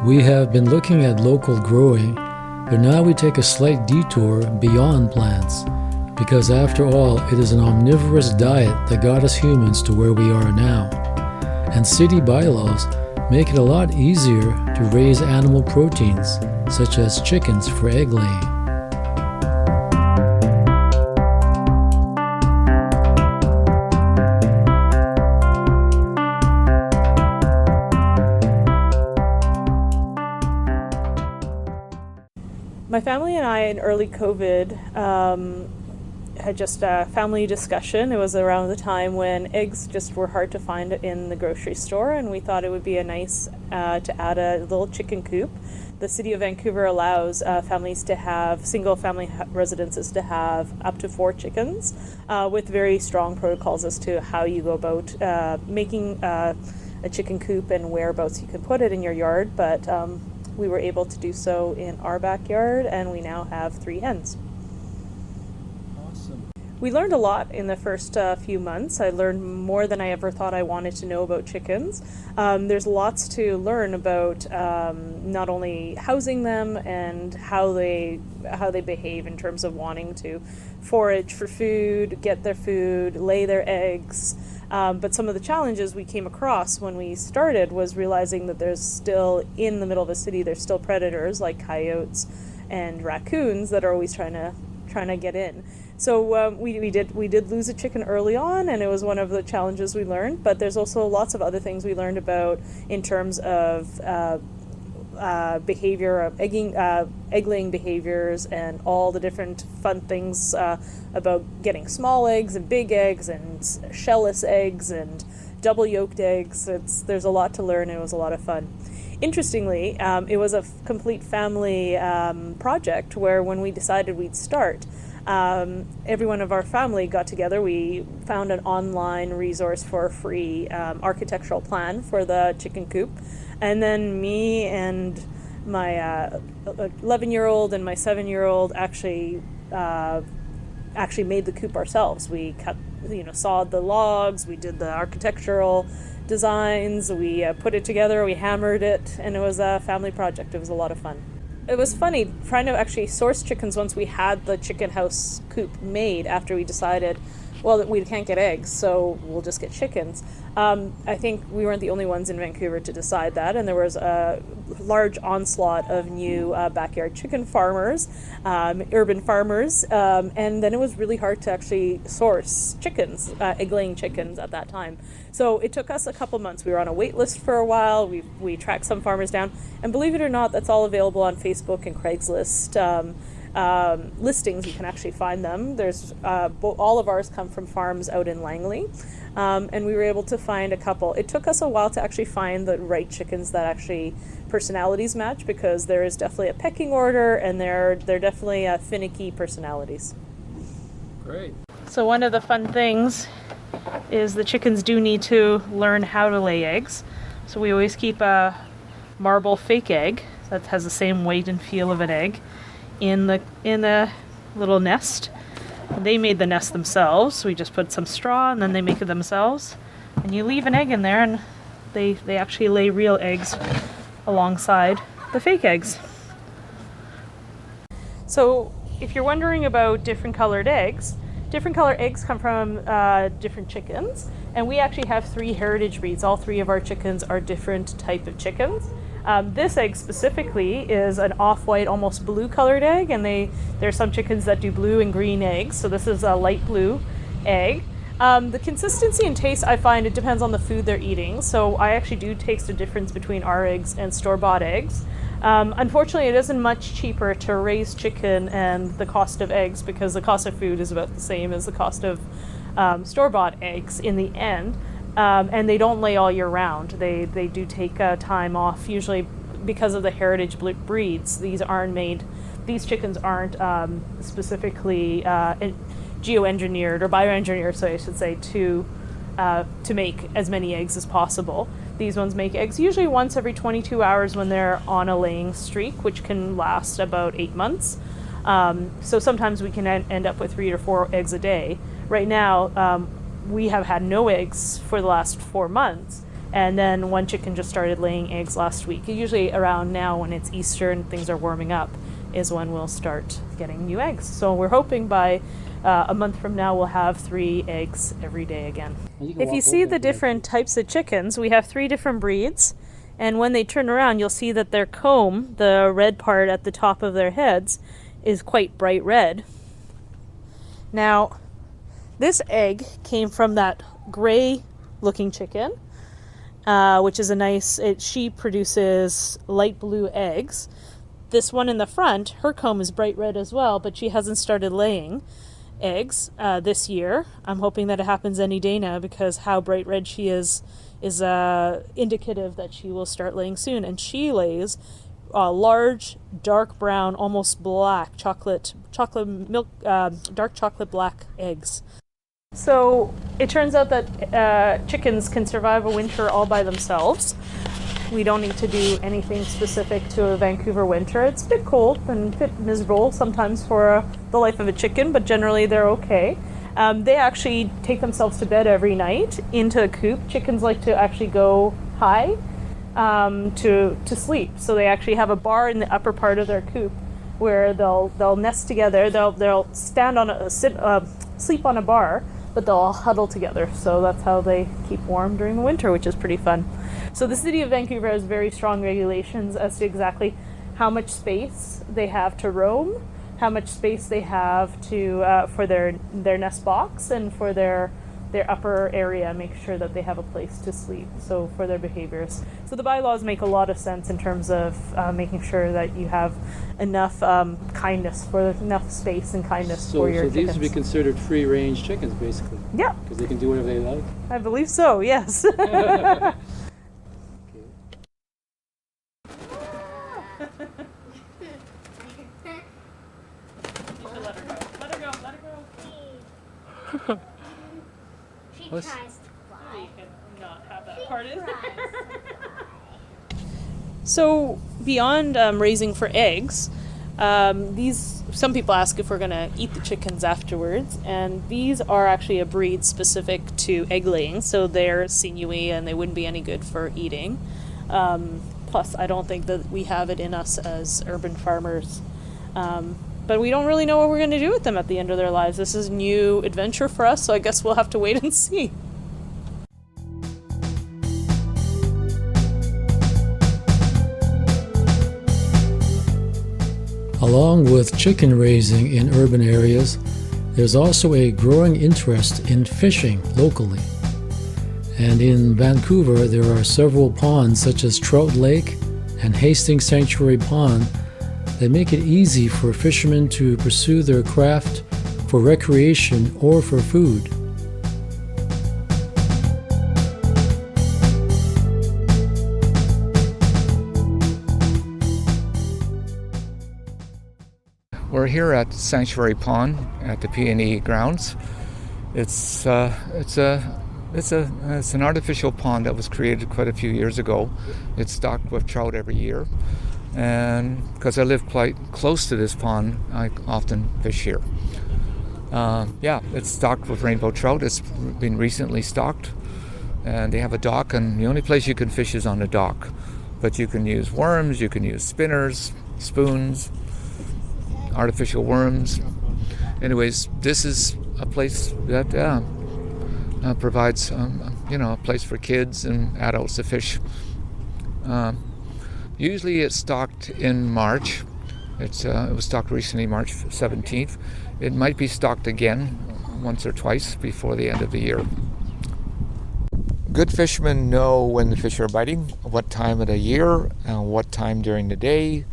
We have been looking at local growing, but now we take a slight detour beyond plants, because after all, it is an omnivorous diet that got us humans to where we are now. And city bylaws make it a lot easier to raise animal proteins, such as chickens for egg laying. My family and I in early COVID had just a family discussion. It was around the time when eggs just were hard to find in the grocery store, and we thought it would be a nice to add a little chicken coop. The city of Vancouver allows families to have, single family residences to have up to 4 chickens with very strong protocols as to how you go about making a chicken coop and whereabouts you can put it in your yard. But we were able to do so in our backyard, and we now have 3 hens. Awesome. We learned a lot in the first few months. I learned more than I ever thought I wanted to know about chickens. There's lots to learn about not only housing them and how they behave in terms of wanting to forage for food, get their food, lay their eggs. But some of the challenges we came across when we started was realizing that there's still, in the middle of a city, there's still predators like coyotes and raccoons that are always trying to get in. So we did lose a chicken early on, and it was one of the challenges we learned. But there's also lots of other things we learned about in terms of behavior, of egg laying behaviors, and all the different fun things about getting small eggs and big eggs and shellless eggs and double yolked eggs. There's a lot to learn, and it was a lot of fun. Interestingly, it was a complete family project where when we decided we'd start, everyone of our family got together. We found an online resource for a free architectural plan for the chicken coop. And then me and my 11-year-old and my 7-year-old actually made the coop ourselves. We sawed the logs, we did the architectural designs, we put it together, we hammered it, and it was a family project. It was a lot of fun. It was funny trying to actually source chickens once we had the chicken house coop made after we decided, well, we can't get eggs, so we'll just get chickens. I think we weren't the only ones in Vancouver to decide that, and there was a large onslaught of new backyard chicken farmers, urban farmers, and then it was really hard to actually source chickens, egg-laying chickens at that time. So it took us a couple months. We were on a wait list for a while. We tracked some farmers down, and believe it or not, that's all available on Facebook and Craigslist. Listings, you can actually find them. There's all of ours come from farms out in Langley, and we were able to find a couple. It took us a while to actually find the right chickens that actually personalities match, because there is definitely a pecking order, and they're definitely finicky personalities. Great. So one of the fun things is the chickens do need to learn how to lay eggs. So we always keep a marble fake egg that has the same weight and feel of an egg in the little nest. They made the nest themselves, so we just put some straw and then they make it themselves. And you leave an egg in there, and they actually lay real eggs alongside the fake eggs. So if you're wondering about different colored eggs come from different chickens, and we actually have 3 heritage breeds. All 3 of our chickens are different type of chickens. This egg specifically is an off-white, almost blue-colored egg, and there's some chickens that do blue and green eggs, so this is a light blue egg. The consistency and taste, I find it depends on the food they're eating, so I actually do taste a difference between our eggs and store-bought eggs. Unfortunately, it isn't much cheaper to raise chicken and the cost of eggs, because the cost of food is about the same as the cost of store-bought eggs in the end. And they don't lay all year round. They do take time off, usually because of the heritage breeds. These chickens aren't specifically geoengineered or bioengineered, so I should say, to make as many eggs as possible. these ones make eggs usually once every 22 hours when they're on a laying streak, which can last about 8 months. So sometimes we can end up with 3 or 4 eggs a day. Right now, we have had no eggs for the last 4 months, and then one chicken just started laying eggs last week. Usually around now, when it's Easter and things are warming up, is when we'll start getting new eggs. So we're hoping by a month from now we'll have 3 eggs every day again. If you see the different types of chickens, we have 3 different breeds, and when they turn around you'll see that their comb, the red part at the top of their heads, is quite bright red. Now, this egg came from that gray looking chicken, which is a nice, she produces light blue eggs. This one in the front, her comb is bright red as well, but she hasn't started laying eggs this year. I'm hoping that it happens any day now, because how bright red she is indicative that she will start laying soon. And she lays large, dark brown, almost black chocolate milk, dark chocolate black eggs. So it turns out that chickens can survive a winter all by themselves. We don't need to do anything specific to a Vancouver winter. It's a bit cold and a bit miserable sometimes for the life of a chicken, but generally they're okay. They actually take themselves to bed every night into a coop. Chickens like to actually go high to sleep. So they actually have a bar in the upper part of their coop where they'll nest together. They'll stand on sleep on a bar, but they'll all huddle together. So that's how they keep warm during the winter, which is pretty fun. So the city of Vancouver has very strong regulations as to exactly how much space they have to roam, how much space they have to for their nest box, and for their upper area, make sure that they have a place to sleep, so for their behaviors. So the bylaws make a lot of sense in terms of making sure that you have enough kindness, for enough space and kindness for your chickens. So these would be considered free-range chickens, basically? Yeah. Because they can do whatever they like? I believe so, yes. She tries to fly. You can not have that part in. So beyond raising for eggs, some people ask if we're going to eat the chickens afterwards, and these are actually a breed specific to egg laying, so they're sinewy and they wouldn't be any good for eating. Plus, I don't think that we have it in us as urban farmers. But we don't really know what we're going to do with them at the end of their lives. This is a new adventure for us, so I guess we'll have to wait and see. Along with chicken raising in urban areas, there's also a growing interest in fishing locally. And in Vancouver, there are several ponds such as Trout Lake and Hastings Sanctuary Pond that make it easy for fishermen to pursue their craft for recreation or for food. We're here at Sanctuary Pond at the P&E grounds. It's an artificial pond that was created quite a few years ago. It's stocked with trout every year. And because I live quite close to this pond, I often fish here. It's stocked with rainbow trout. It's been recently stocked, and they have a dock, and the only place you can fish is on the dock. But you can use worms, you can use spinners, spoons, artificial worms. Anyways, this is a place that provides a place for kids and adults to fish. Usually it's stocked in March. It was stocked recently, March 17th. It might be stocked again once or twice before the end of the year. Good fishermen know when the fish are biting, what time of the year, and what time during the day.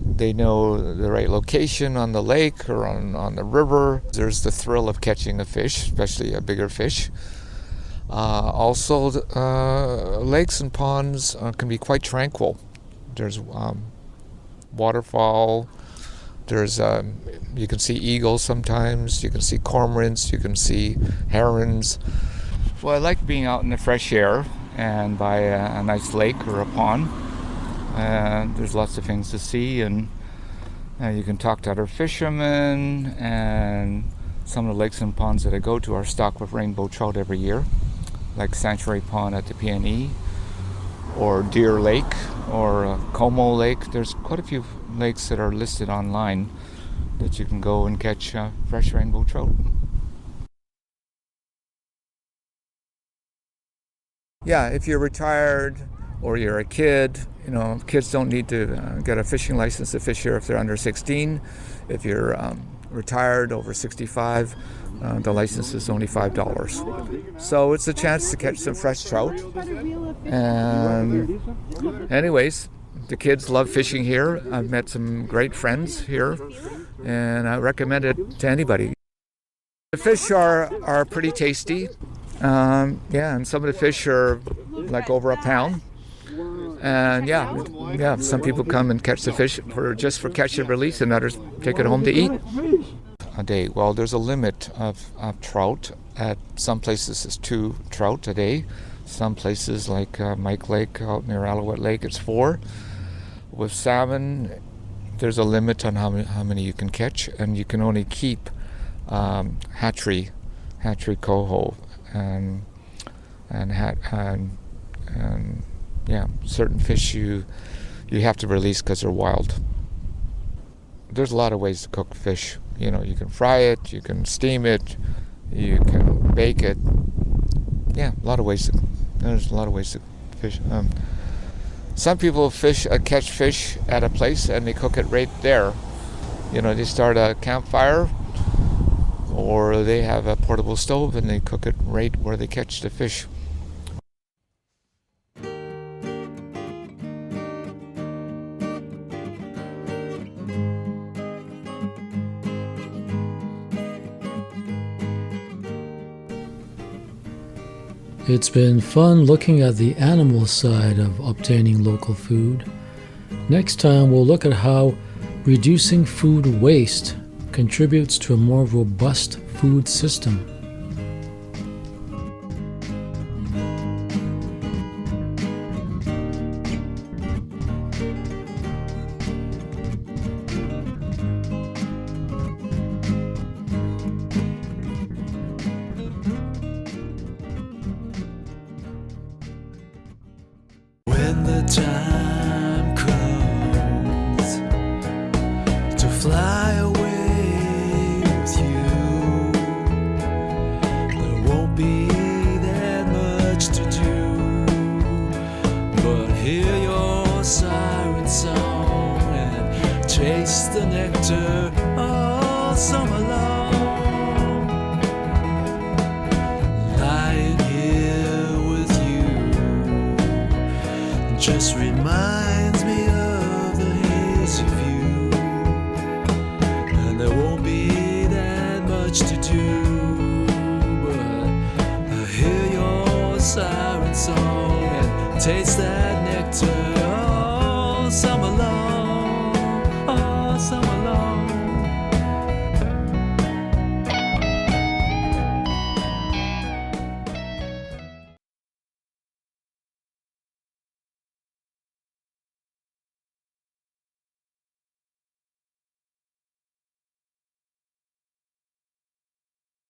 They know the right location on the lake or on the river. There's the thrill of catching a fish, especially a bigger fish. Also, lakes and ponds can be quite tranquil. There's waterfowl. There's you can see eagles sometimes. You can see cormorants. You can see herons. Well, I like being out in the fresh air, and by a nice lake or a pond. There's lots of things to see, and you can talk to other fishermen, and some of the lakes and ponds that I go to are stocked with rainbow trout every year, like Sanctuary Pond at the PNE, or Deer Lake, or Como Lake. There's quite a few lakes that are listed online that you can go and catch fresh rainbow trout. Yeah, if you're retired or you're a kid, kids don't need to get a fishing license to fish here if they're under 16. If you're retired over 65, the license is only $5. So it's a chance to catch some fresh trout. And anyways, the kids love fishing here. I've met some great friends here, and I recommend it to anybody. The fish are pretty tasty. And some of the fish are like over a pound. And yeah, some people come and catch the fish just for catch and release, and others take it home to eat. A day. Well, there's a limit of trout. At some places it's 2 trout a day. Some places like Mike Lake out near Alouette Lake, it's 4. With salmon, there's a limit on how many you can catch, and you can only keep hatchery coho and certain fish you have to release because they're wild. There's a lot of ways to cook fish. You can fry it, you can steam it, you can bake it. Yeah, there's a lot of ways to fish. Some people catch fish at a place and they cook it right there. They start a campfire, or they have a portable stove and they cook it right where they catch the fish. It's been fun looking at the animal side of obtaining local food. Next time we'll look at how reducing food waste contributes to a more robust food system. When the time comes to fly away with you, there won't be that much to do but hear your siren song and taste the nectar all summer long. Lying here with you just reminds me of the hazy view, and there won't be that much to do but I hear your siren song and taste that nectar